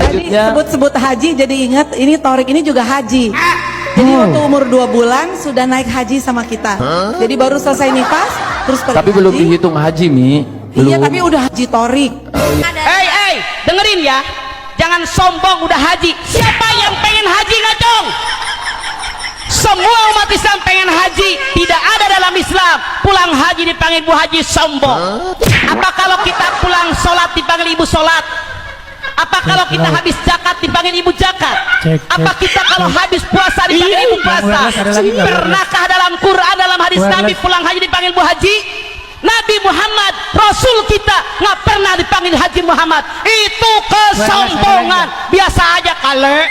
selanjutnya. Sebut-sebut haji jadi ingat ini Torik ini juga haji. Jadi waktu umur 2 bulan sudah naik haji sama kita. Jadi baru selesai nifas terus pergi Tapi belum haji. dihitung haji Mi. Belum. Iya tapi udah haji Torik. Hei, dengerin ya. Jangan sombong udah haji. Siapa yang pengen haji ngacung? Semua umat Islam pengen haji. Tidak ada dalam Islam pulang haji dipanggil Bu Haji sombong. Apa kalau kita pulang sholat dipanggil Ibu sholat? Apa kalau kita habis zakat dipanggil Ibu zakat? Apa kita kalau habis puasa dipanggil Ibu puasa? Pernahkah dalam Quran, dalam hadis Nabi pulang haji dipanggil Bu Haji? Nabi Muhammad, Rasul kita nggak pernah dipanggil Haji Muhammad. Itu kesombongan. Biasa aja kale.